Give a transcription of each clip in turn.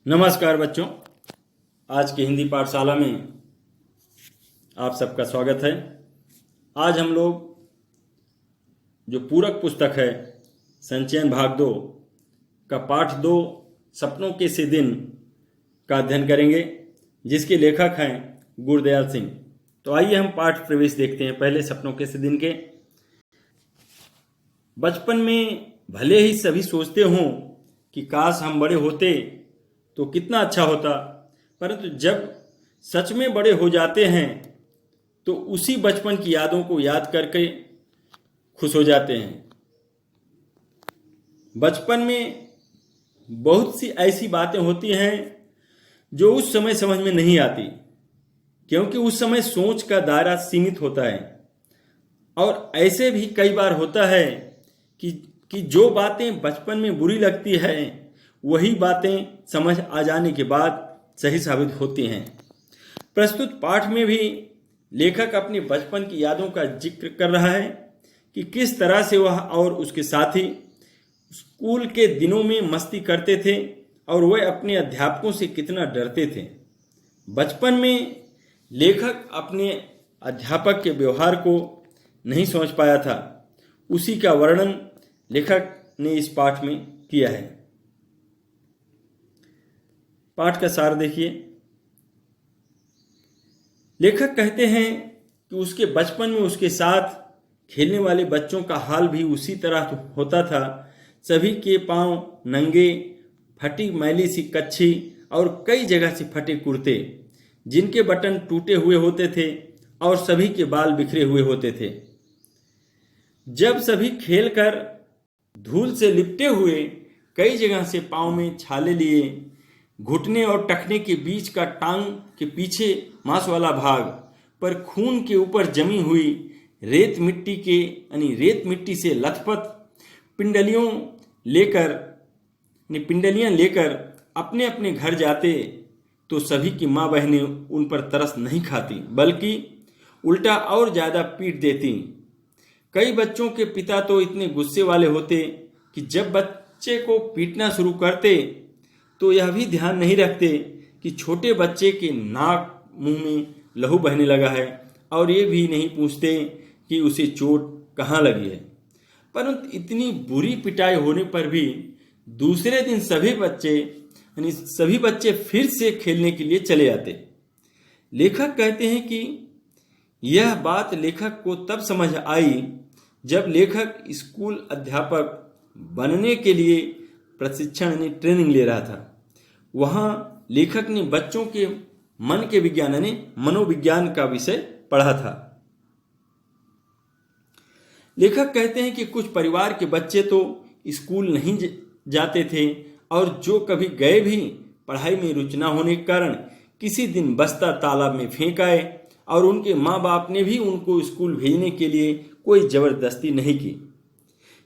नमस्कार बच्चों, आज की हिंदी पाठशाला में आप सबका स्वागत है। आज हम लोग जो पूरक पुस्तक है संचयन भाग 2 का पाठ 2 सपनों के से दिन का अध्ययन करेंगे, जिसके लेखक हैं गुरदयाल सिंह। तो आइए हम पाठ प्रवेश देखते हैं। पहले सपनों के से दिन के। बचपन में भले ही सभी सोचते हों कि काश हम बड़े होते तो कितना अच्छा होता, परंतु जब सच में बड़े हो जाते हैं तो उसी बचपन की यादों को याद करके खुश हो जाते हैं। बचपन में बहुत सी ऐसी बातें होती हैं जो उस समय समझ में नहीं आती, क्योंकि उस समय सोच का दायरा सीमित होता है। और ऐसे भी कई बार होता है कि जो बातें बचपन में बुरी लगती है वही बातें समझ आ जाने के बाद सही साबित होती हैं। प्रस्तुत पाठ में भी लेखक अपने बचपन की यादों का जिक्र कर रहा है कि किस तरह से वह और उसके साथी स्कूल के दिनों में मस्ती करते थे और वह अपने अध्यापकों से कितना डरते थे। बचपन में लेखक अपने अध्यापक के व्यवहार को नहीं समझ पाया था, उसी का वर्णन लेखक ने इस पाठ में किया है। पाठ का सार देखिए। लेखक कहते हैं कि उसके बचपन में उसके साथ खेलने वाले बच्चों का हाल भी उसी तरह होता था। सभी के पांव नंगे, फटी मैली सी कच्छी और कई जगह से फटे कुर्ते, जिनके बटन टूटे हुए होते थे और सभी के बाल बिखरे हुए होते थे। जब सभी खेलकर धूल से लिपटे हुए कई जगह से पांव में छाले लिए, घुटने और टखने के बीच का टांग के पीछे मांस वाला भाग पर खून के ऊपर जमी हुई रेत मिट्टी से लथपथ पिंडलियां लेकर अपने अपने घर जाते तो सभी की माँ बहनें उन पर तरस नहीं खाती, बल्कि उल्टा और ज्यादा पीट देती। कई बच्चों के पिता तो इतने गुस्से वाले होते कि जब बच्चे को पीटना शुरू करते तो यह भी ध्यान नहीं रखते कि छोटे बच्चे के नाक मुंह में लहू बहने लगा है, और ये भी नहीं पूछते कि उसे चोट कहाँ लगी है। परंतु इतनी बुरी पिटाई होने पर भी दूसरे दिन सभी बच्चे फिर से खेलने के लिए चले आते। लेखक कहते हैं कि यह बात लेखक को तब समझ आई जब लेखक स्कूल अध्यापक बनने के लिए ट्रेनिंग ले रहा था। वहां लेखक ने बच्चों के मन के विज्ञान मनोविज्ञान का विषय पढ़ा था। लेखक कहते हैं कि कुछ परिवार के बच्चे तो स्कूल नहीं जाते थे, और जो कभी गए भी पढ़ाई में रुचि न होने के कारण किसी दिन बस्ता तालाब में फेंक आए, और उनके माँ बाप ने भी उनको स्कूल भेजने के लिए कोई जबरदस्ती नहीं की।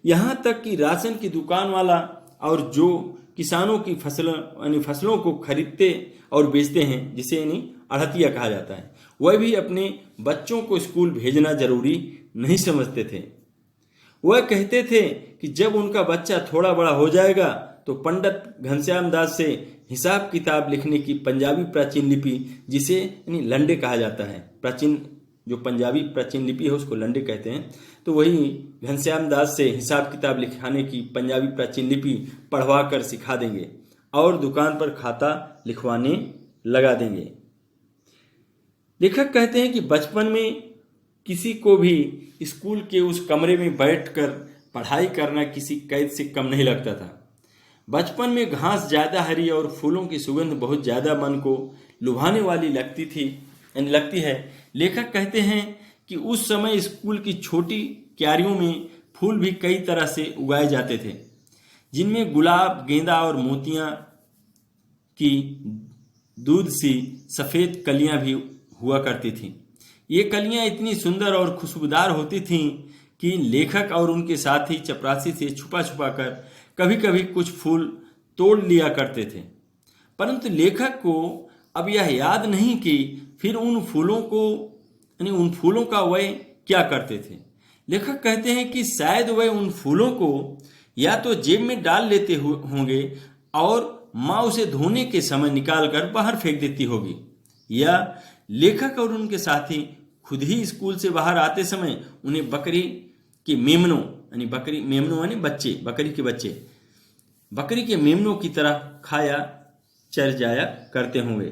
यहाँ तक कि राशन की दुकान वाला और जो किसानों की फसलों को खरीदते और बेचते हैं, जिसे अड़हतिया कहा जाता है, वह भी अपने बच्चों को स्कूल भेजना जरूरी नहीं समझते थे। वह कहते थे कि जब उनका बच्चा थोड़ा बड़ा हो जाएगा तो पंडित घनश्याम दास से हिसाब किताब लिखने की पंजाबी प्राचीन लिपि, जिसे लंडे कहा जाता है, जो पंजाबी प्राचीन लिपि है उसको लंडे कहते हैं, तो वही घनश्याम दास से हिसाब किताब लिखाने की पंजाबी प्राचीन लिपि पढ़वा कर सिखा देंगे और दुकान पर खाता लिखवाने लगा देंगे। लेखक कहते हैं कि बचपन में किसी को भी स्कूल के उस कमरे में बैठकर पढ़ाई करना किसी कैद से कम नहीं लगता था। बचपन में घास ज्यादा हरी और फूलों की सुगंध बहुत ज्यादा मन को लुभाने वाली लगती है। लेखक कहते हैं कि उस समय स्कूल की छोटी क्यारियों में फूल भी कई तरह से उगाए जाते थे, जिनमें गुलाब, गेंदा और मोतियां की दूध सी सफेद कलियां भी हुआ करती थीं। ये कलियां इतनी सुंदर और खुशबूदार होती थीं कि लेखक और उनके साथी चपरासी से छुपा छुपा कर कभी कभी कुछ फूल तोड़ लिया करते थे। परंतु लेखक को अब यह याद नहीं कि फिर उन फूलों का वह क्या करते थे। लेखक कहते हैं कि शायद वह उन फूलों को या तो जेब में डाल लेते होंगे और माँ उसे धोने के समय निकालकर बाहर फेंक देती होगी। या लेखक और उनके साथी खुद ही स्कूल से बाहर आते समय उन्हें बकरी के मेमनों यानी बच्चे, बकरी के मेमनों की तरह खाया चर जाया करते होंगे।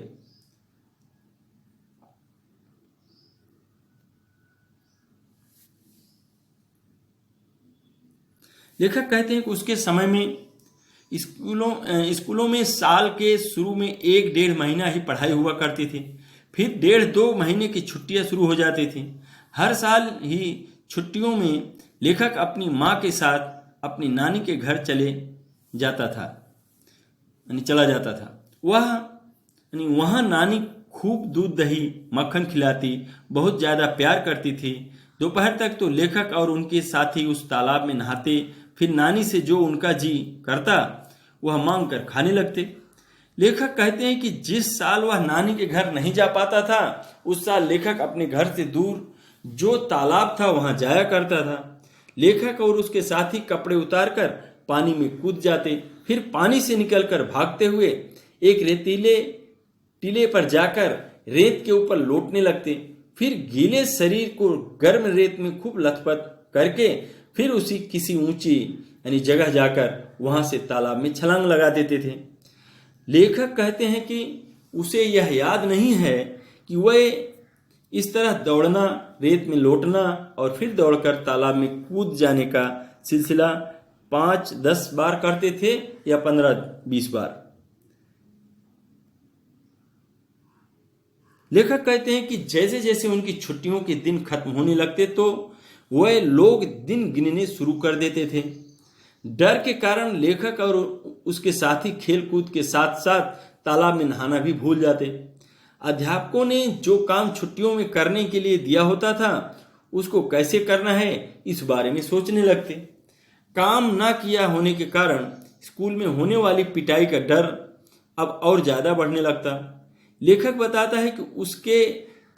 लेखक कहते हैं कि उसके समय में स्कूलों में साल के शुरू में 1-1.5 महीना ही पढ़ाई हुआ करती थी। फिर 1.5-2 महीने की छुट्टियां शुरू हो जाती थी। हर साल ही छुट्टियों में लेखक अपनी माँ के साथ अपनी नानी के घर चला जाता था। वहाँ नानी खूब दूध दही मक्खन खिलाती, बहुत ज़्यादा प्यार करती थी। दोपहर तक तो लेखक और उनके साथी उस तालाब में नहाते, फिर नानी से जो उनका जी करता वह मांग कर खाने लगते। लेखक कहते हैं कि जिस साल वह नानी के घर नहीं जा पाता था, उस साल लेखक अपने घर से दूर जो तालाब था वहां जाया करता था। लेखक और उसके साथी कपड़े उतारकर पानी में कूद जाते, फिर पानी से निकलकर भागते हुए एक रेतीले टीले पर जाकर रेत के ऊपर लौटने लगते, फिर गीले शरीर को गर्म रेत में खूब लथपथ करके फिर उसी किसी ऊंची जगह जाकर वहां से तालाब में छलांग लगा देते थे। लेखक कहते हैं कि उसे यह याद नहीं है कि वह इस तरह दौड़ना, रेत में लौटना और फिर दौड़कर तालाब में कूद जाने का सिलसिला 5-10 बार करते थे या 15-20 बार। लेखक कहते हैं कि जैसे जैसे उनकी छुट्टियों के दिन खत्म होने लगते तो वह लोग दिन गिनने शुरू कर देते थे। डर के कारण लेखक और उसके साथी खेल कूद के साथ साथ तालाब में नहाना भी भूल जाते। अध्यापकों ने जो काम छुट्टियों में करने के लिए दिया होता था उसको कैसे करना है इस बारे में सोचने लगते। काम ना किया होने के कारण स्कूल में होने वाली पिटाई का डर अब और ज़्यादा बढ़ने लगता। लेखक बताता है कि उसके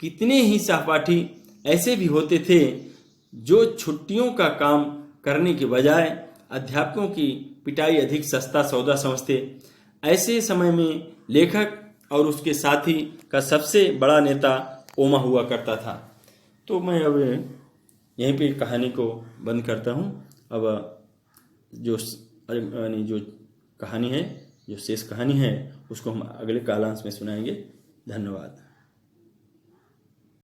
कितने ही सहपाठी ऐसे भी होते थे जो छुट्टियों का काम करने के बजाय अध्यापकों की पिटाई अधिक सस्ता सौदा समझते। ऐसे समय में लेखक और उसके साथी का सबसे बड़ा नेता ओमा हुआ करता था। तो मैं अब यहीं पे कहानी को बंद करता हूँ। अब जो कहानी है, जो शेष कहानी है उसको हम अगले कालांश में सुनाएंगे। धन्यवाद।